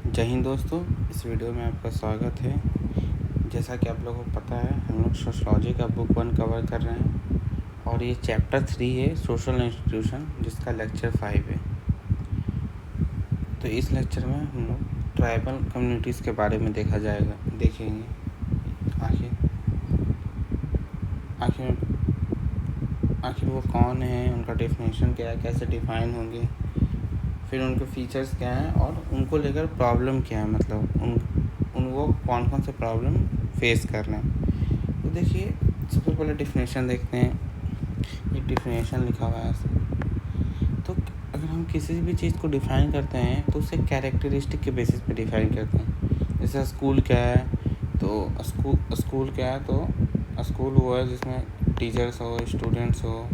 जय हिंद दोस्तों, इस वीडियो में आपका स्वागत है। जैसा कि आप लोगों को पता है, हम लोग सोशलॉजी का बुक 1 कवर कर रहे हैं और ये चैप्टर 3 है सोशल इंस्टीट्यूशन, जिसका लेक्चर 5 है। तो इस लेक्चर में हम लोग ट्राइबल कम्युनिटीज़ के बारे में देखेंगे। आखिर वो कौन है, उनका डेफिनेशन क्या है, कैसे डिफाइन होंगे, फिर उनके फीचर्स क्या हैं और उनको लेकर प्रॉब्लम क्या है, मतलब वो कौन कौन से प्रॉब्लम फेस कर रहे हैं। तो देखिए, सबसे पहले डिफिनेशन देखते हैं। एक डिफिनेशन लिखा हुआ है ऐसे। तो अगर हम किसी भी चीज़ को डिफ़ाइन करते हैं तो उसे कैरेक्टरिस्टिक के बेसिस पे डिफ़ाइन करते हैं। जैसे स्कूल क्या है, तो स्कूल क्या है, तो स्कूल वो है जिसमें टीचर्स हो, स्टूडेंट्स हो,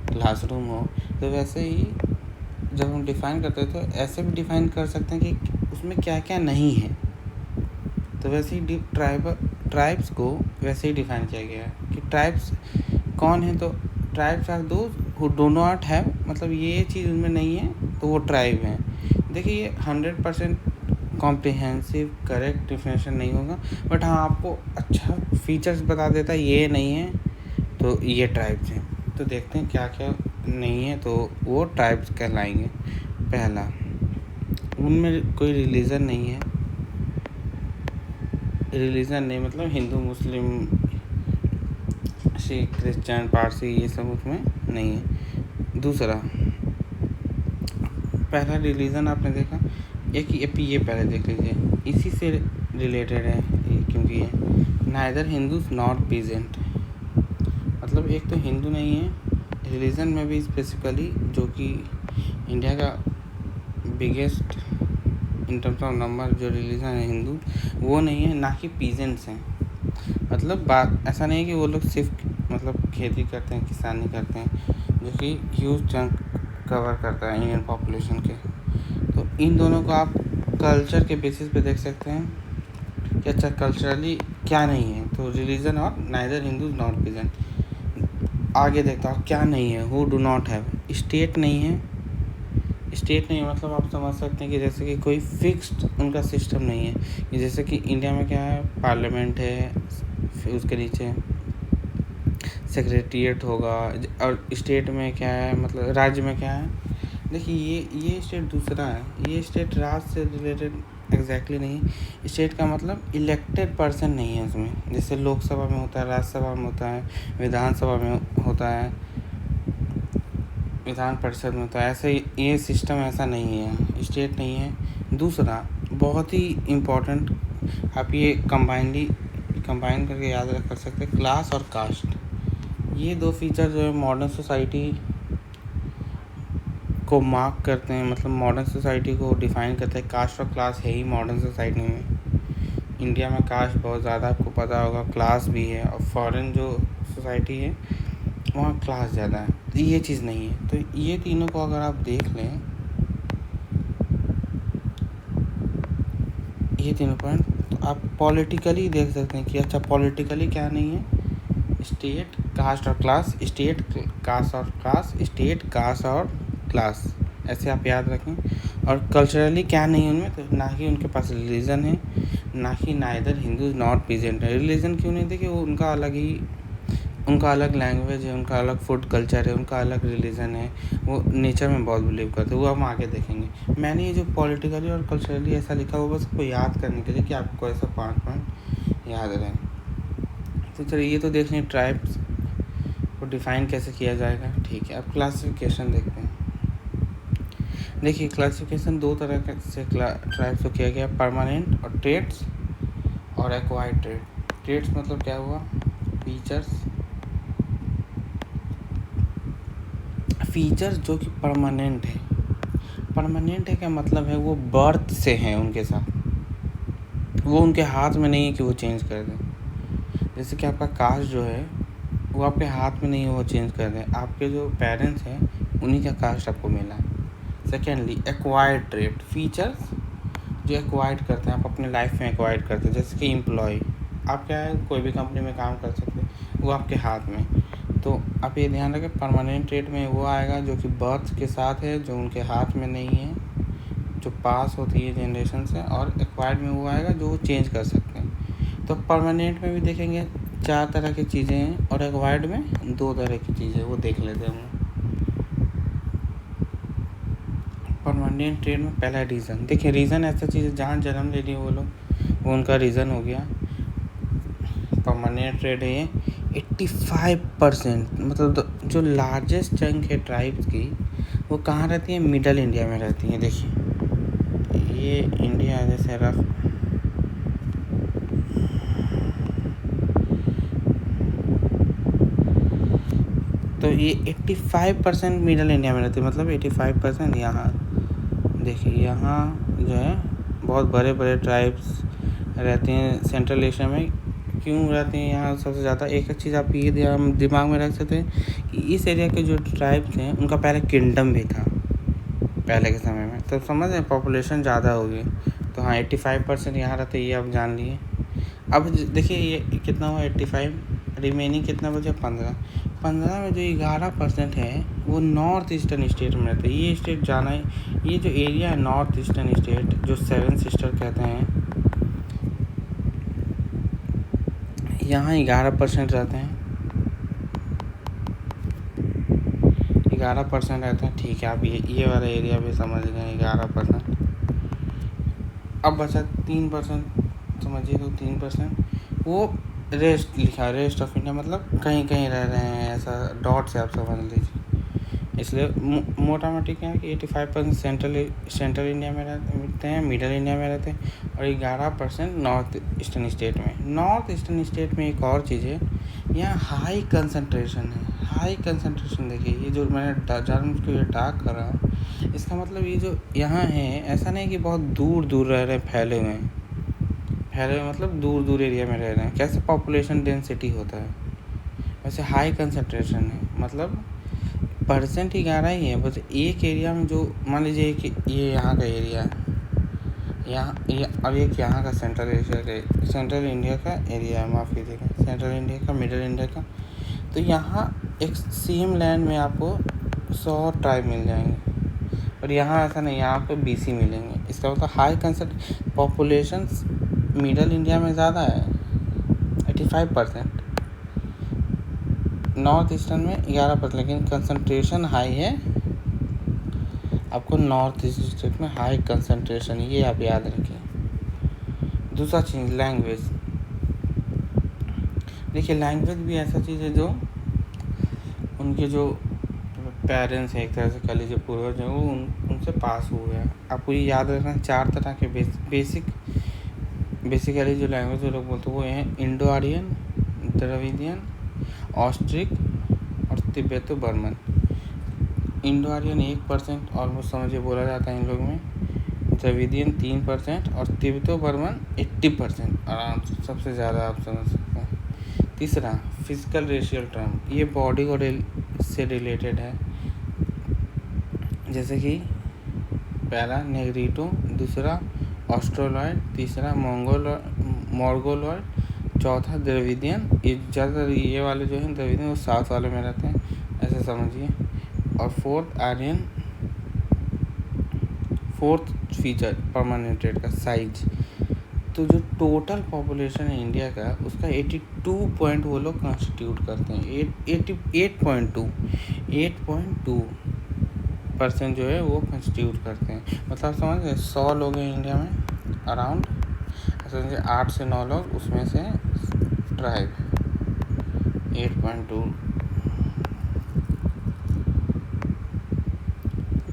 क्लासरूम हो। तो वैसे ही जब हम डिफ़ाइन करते हैं तो ऐसे भी डिफ़ाइन कर सकते हैं कि उसमें क्या क्या नहीं है। तो वैसे ही ट्राइब्स को वैसे ही डिफ़ाइन किया गया है कि ट्राइब्स कौन है। तो tribes are those who do not have, मतलब ये चीज़ उनमें नहीं है तो वो ट्राइब हैं। देखिए, ये 100% कॉम्प्रिहेंसिव करेक्ट डिफिनेशन नहीं होगा, बट हाँ, आपको अच्छा फीचर्स बता देता है ये नहीं है तो ये ट्राइब्स हैं। तो देखते हैं क्या क्या नहीं है तो वो ट्राइब्स कहलाएंगे। पहला, उनमें कोई रिलीजन नहीं है। रिलीजन नहीं मतलब हिंदू, मुस्लिम, सिख, क्रिश्चियन, पारसी, ये सब उसमें नहीं है। दूसरा, पहला रिलीजन आपने देखा, ये पहले देख लीजिए, इसी से रिलेटेड है क्योंकि ये नाइदर हिंदूज नॉट पीजेंट, मतलब एक तो हिंदू नहीं है। रिलीजन में भी स्पेसिफिकली, जो कि इंडिया का biggest in terms of number जो रिलीजन है हिंदू, वो नहीं है, ना कि पीजेंट्स हैं। मतलब बात ऐसा नहीं है कि वो लोग सिर्फ मतलब खेती करते हैं, किसानी करते हैं, जो कि ह्यूज चंक कवर करता है इंडियन पॉपुलेशन के। तो इन दोनों को आप कल्चर के बेसिस पे देख सकते हैं कि अच्छा कल्चरली क्या नहीं है। तो रिलीजन और नाइदर हिंदूज नॉट पीजेंट। आगे देखता हूँ क्या नहीं है, who do not have, state नहीं है। स्टेट नहीं है मतलब आप समझ सकते हैं कि जैसे कि कोई फिक्स्ड उनका सिस्टम नहीं है, कि जैसे कि इंडिया में क्या है, पार्लियामेंट है, फिर उसके नीचे सेक्रेटेरिएट होगा, और स्टेट में क्या है, मतलब राज्य में क्या है। देखिए, ये स्टेट दूसरा है, ये स्टेट राज्य से रिलेटेड एग्जैक्टली नहीं। स्टेट का मतलब इलेक्टेड पर्सन नहीं है उसमें, जैसे लोकसभा में होता है, राज्यसभा में होता है, विधानसभा में होता है, विधान परिषद में होता है। ऐसे ये सिस्टम ऐसा नहीं है, स्टेट नहीं है। दूसरा, बहुत ही इम्पोर्टेंट, आप ये कंबाइन करके याद रख सकते हैं, क्लास और कास्ट। ये दो फीचर जो है मॉडर्न सोसाइटी को मार्क करते हैं, मतलब मॉडर्न सोसाइटी को डिफ़ाइन करते हैं। कास्ट और क्लास है ही मॉडर्न सोसाइटी में। इंडिया में कास्ट बहुत ज़्यादा, आपको पता होगा, क्लास भी है, और फॉरेन जो सोसाइटी है वहाँ क्लास ज़्यादा है। तो ये चीज़ नहीं है। तो ये तीनों को अगर आप देख लें, ये तीनों पॉइंट, तो आप पॉलिटिकली देख सकते हैं कि अच्छा पॉलिटिकली क्या नहीं है, स्टेट, कास्ट और क्लास, स्टेट, कास्ट और क्लास, स्टेट, कास्ट और क्लास, ऐसे आप याद रखें। और कल्चरली क्या नहीं है उनमें, तो ना ही उनके पास रिलीजन है, ना ही नाइदर हिंदूज नॉट प्रेजेंट है। रिलीजन क्यों नहीं, देखिए वो उनका अलग लैंग्वेज है, उनका अलग फूड कल्चर है, उनका अलग रिलीजन है, वो नेचर में बहुत बिलीव करते हैं, वो हम आगे देखेंगे। मैंने ये जो पॉलिटिकली और कल्चरली ऐसा लिखा वो बस आपको याद करने के लिए कि आपको ऐसा 5 पॉइंट याद रहें। तो चलिए, ये तो देख लें ट्राइब्स को डिफ़ाइन कैसे किया जाएगा। ठीक है, अब क्लासिफिकेशन देखते हैं। देखिए, क्लासिफिकेशन दो तरह से ट्राइब्स को किया गया, परमानेंट और ट्रेड्स और एक्वायर्ड ट्रेड। ट्रेड्स मतलब क्या हुआ, फीचर्स जो कि परमानेंट है। परमानेंट है क्या मतलब है, वो बर्थ से हैं उनके साथ, वो उनके हाथ में नहीं है कि वो चेंज कर दें। जैसे कि आपका कास्ट जो है वो आपके हाथ में नहीं है वो चेंज कर दें, आपके जो पेरेंट्स हैं उन्हीं का कास्ट आपको मिला है। सेकेंडली, एक्वायर्ड ट्रेड, फीचर्स जो एक्वायर्ड करते हैं, आप अपने लाइफ में एक्वायर्ड करते हैं। जैसे कि एम्प्लॉय, आप क्या है, कोई भी कंपनी में काम कर सकते हैं, वो आपके हाथ में। तो आप ये ध्यान रखें, परमानेंट ट्रेड में वो आएगा जो कि बर्थ के साथ है, जो उनके हाथ में नहीं है, जो पास होती है जनरेशन से, और एक्वायर्ड में वो आएगा जो वो चेंज कर सकते हैं। तो परमानेंट में भी देखेंगे 4 तरह की चीज़ें हैं, और एक्वायर्ड में 2 तरह की चीज़ें, वो देख लेते हैं हम लोग। परमानेंट ट्रेड में पहला रीज़न, देखिए रीज़न ऐसा चीज़ है जहाँ जन्म ले लिए वो लोग, वो उनका रीज़न हो गया। परमानेंट ट्रेड है ये 85%, मतलब जो लार्जेस्ट चंक है ट्राइब्स की, वो कहाँ रहती है? मिडल इंडिया में रहती हैं। देखिए ये इंडिया जैसे रफ, तो ये 85% मिडल इंडिया में रहती है, मतलब 85% यहाँ। देखिए यहाँ जो है बहुत बड़े बड़े ट्राइब्स रहते हैं सेंट्रल एशिया में। क्यों रहते हैं यहाँ सबसे ज़्यादा? एक चीज़ आप ये दिमाग में रख सकते हैं कि इस एरिया के जो ट्राइब्स हैं उनका पहले किंगडम भी था पहले के समय में, तो समझ रहे पॉपुलेशन ज़्यादा होगी। तो हाँ 85% यहाँ रहते, ये आप जान लिए। अब देखिए ये कितना हुआ 85, रिमेनिंग कितना बचा 15 में जो 11% है वो नॉर्थ ईस्टर्न स्टेट में रहते हैं। ये स्टेट जाना है, ये जो एरिया है नॉर्थ ईस्टर्न स्टेट जो 7 सिस्टर कहते हैं, यहाँ 11% रहते हैं। 11% रहते हैं, ठीक है। आप ये वाला एरिया भी समझ गए 11%। अब बचा 3%, समझिए। तो 3% वो रेस्ट लिखा है, रेस्ट ऑफ इंडिया, मतलब कहीं कहीं रह रहे हैं, ऐसा डॉट से आप समझ लीजिए। इसलिए मोटा मोटी क्या है कि 85% सेंट्रल इंडिया में रहते हैं, मिडल इंडिया में रहते हैं, और 11% नॉर्थ ईस्टर्न स्टेट में। नॉर्थ ईस्टर्न स्टेट में एक और चीज़ है, यहाँ हाई कंसंट्रेशन है। हाई कंसंट्रेशन देखिए, ये जो मैंने जानबूझ के ये डार्क कर रहा हूँ, इसका मतलब ये जो यहाँ है, ऐसा नहीं कि बहुत दूर दूर रह रहे हैं, फैले हुए हैं। फैले हुए मतलब दूर दूर एरिया में रह रहे हैं। कैसे पॉपुलेशन डेंसिटी होता है, वैसे हाई कंसंट्रेशन है, मतलब परसेंट 11 ही है बस एक एरिया में। जो मान लीजिए कि ये यहाँ का एरिया है, यहाँ और एक यहाँ का सेंट्रल एशिया का, सेंट्रल इंडिया का एरिया है, माफ़ कीजिएगा, सेंट्रल इंडिया का, मिडल इंडिया का। तो यहाँ एक सेम लैंड में आपको 100 ट्राइब मिल जाएंगे, और यहाँ ऐसा नहीं, यहाँ पे 20 मिलेंगे। इसका मतलब high concentration, population middle India में ज़्यादा है 85%, नॉर्थ ईस्टर्न में 11%, लेकिन कंसंट्रेशन हाई है आपको नॉर्थ ईस्ट स्टेट में, हाई कंसंट्रेशन, ये आप याद रखिए। दूसरा चीज़ लैंग्वेज, देखिए लैंग्वेज भी ऐसा चीज़ है जो उनके जो पेरेंट्स हैं, एक तरह से कह लीजिए पूर्वज हैं, वो उनसे पास हुए हैं। आपको ये याद रखना 4 तरह के बेसिकली जो लैंग्वेज वो लोग बोलते हैं वो हैं इंडो आर्यन, द्रविडियन, ऑस्ट्रिक और Tibeto Burman. Indo Aryan 1% almost समझिए बोला जाता है इन लोग में, द्रविडियन 3% और तिब्बतो बर्मन 80% आराम से, सबसे ज़्यादा आप समझ सकते हैं। तीसरा फिजिकल रेशियल टर्म, ये बॉडी को से रिलेटेड है, जैसे कि पहला नेग्रीटो, दूसरा ऑस्ट्रोलॉयड, तीसरा मोंगोलॉयड, चौथा द्रविडियन। ये ज़्यादातर ये वाले जो हैं द्रविडियन वो साउथ वाले में रहते हैं, ऐसे समझिए। और फोर्थ फीचर परमानेंट रेट का साइज। तो जो टोटल पॉपुलेशन है इंडिया का, उसका 82 वो लोग कंस्टिट्यूट करते हैं। 8.2% जो है वो कंस्टिट्यूट करते हैं। मतलब समझ गए 100 लोग हैं इंडिया में अराउंड, समझिए 8 से 9 लोग उसमें से ट्राइब। 8.2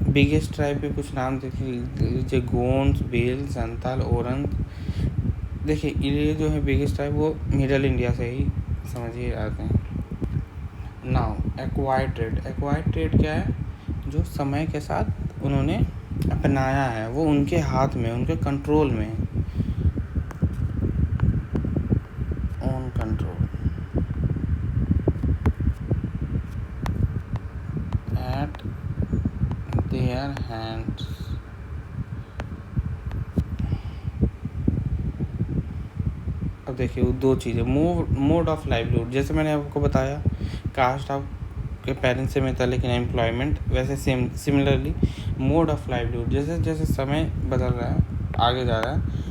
बिगेस्ट ट्राइब के कुछ नाम देख लीजिए, गोंड्स, भील, संताल, ओरंग। देखिए ये जो है बिगेस्ट ट्राइब वो मिडल इंडिया से ही समझिए आते हैं। नाउ एक्वायर्ड ट्रेड क्या है? जो समय के साथ उन्होंने अपनाया है, वो उनके हाथ में, उनके कंट्रोल में, own control, eight their hands. अब देखिए वो 2 चीज़ें, मोड ऑफ लाइवलीहुड, जैसे मैंने आपको बताया कास्ट ऑफ के पेरेंट्स से मिलता है, लेकिन एम्प्लॉयमेंट वैसे सिमिलरली मोड ऑफ लाइवलीहुड जैसे जैसे समय बदल रहा है, आगे जा रहा है,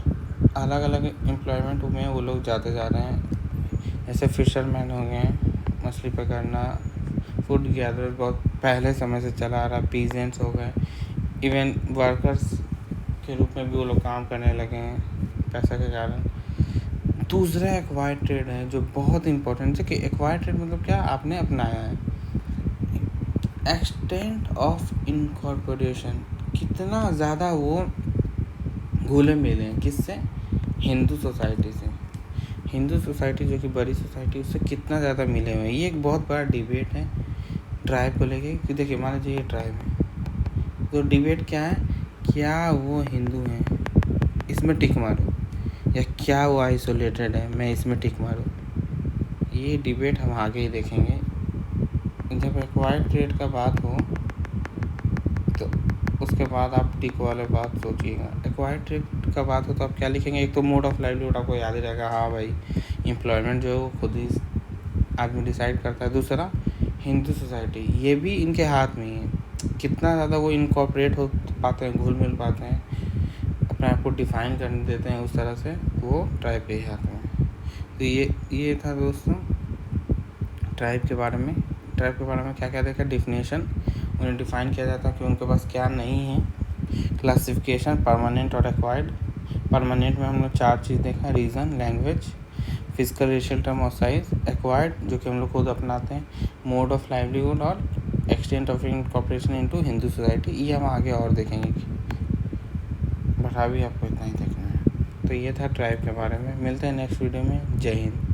अलग अलग एम्प्लॉयमेंट में वो लोग जाते जा रहे हैं। जैसे फिशरमैन हो गए, मछली पकड़ना, फूड गैदर बहुत पहले समय से चला आ रहा, पीजेंट्स हो गए, इवन वर्कर्स के रूप में भी वो लोग काम करने लगे हैं पैसा के कारण। दूसरा एक्वायर्ड ट्रेड है जो बहुत इंपॉर्टेंट है, कि एक्वायर्ड ट्रेड मतलब क्या, आपने अपनाया है। एक्सटेंट ऑफ इनकॉर्पोरेशन, कितना ज़्यादा वो घुले मिले हैं, किससे, हिंदू सोसाइटी से। हिंदू सोसाइटी जो कि बड़ी सोसाइटी, उससे कितना ज़्यादा मिले हुए हैं। ये एक बहुत बड़ा डिबेट है ट्राइब को लेके, कि देखिए मान लीजिए ये ट्राइब है, तो डिबेट क्या है, क्या वो हिंदू हैं, इसमें टिक मारो, या क्या वो आइसोलेटेड है, मैं इसमें टिक मारूँ। ये डिबेट हम आगे ही देखेंगे। जब एक्वायर्ड ट्रेड का बात हो तो उसके बाद आप टिक वाले बात सोचिएगा। एक्वायर्ड ट्रेड का बात हो तो आप क्या लिखेंगे, एक तो मोड ऑफ लाइवलीहुड आपको याद ही रहेगा, हाँ भाई एम्प्लॉयमेंट जो है वो खुद ही आदमी डिसाइड करता है। दूसरा हिंदू सोसाइटी, ये भी इनके हाथ में ही है, कितना ज़्यादा वो इनकॉर्पोरेट हो पाते हैं, घुल मिल पाते हैं, अपने आप को डिफ़ाइन करने देते हैं उस तरह से, वो ट्राइब के ही हाथ में। तो ये था दोस्तों ट्राइब के बारे में। ट्राइब के बारे में क्या क्या देखा, डिफिनेशन, उन्हें डिफ़ाइन किया जाता है कि उनके पास क्या नहीं है, क्लासिफिकेशन, परमानेंट और एक्वायर्ड। परमानेंट में हम लोग 4 चीज़ देखा, reason, language, physical racial term और साइज। एक्वायर्ड जो कि हम लोग खुद अपनाते हैं, मोड ऑफ लाइवलीहुड और extent of incorporation into Hindu society. ये हम आगे और देखेंगे, बट अभी आपको इतना ही देखना है। तो ये था ट्राइब के बारे में। मिलते हैं नेक्स्ट वीडियो में। जय हिंद।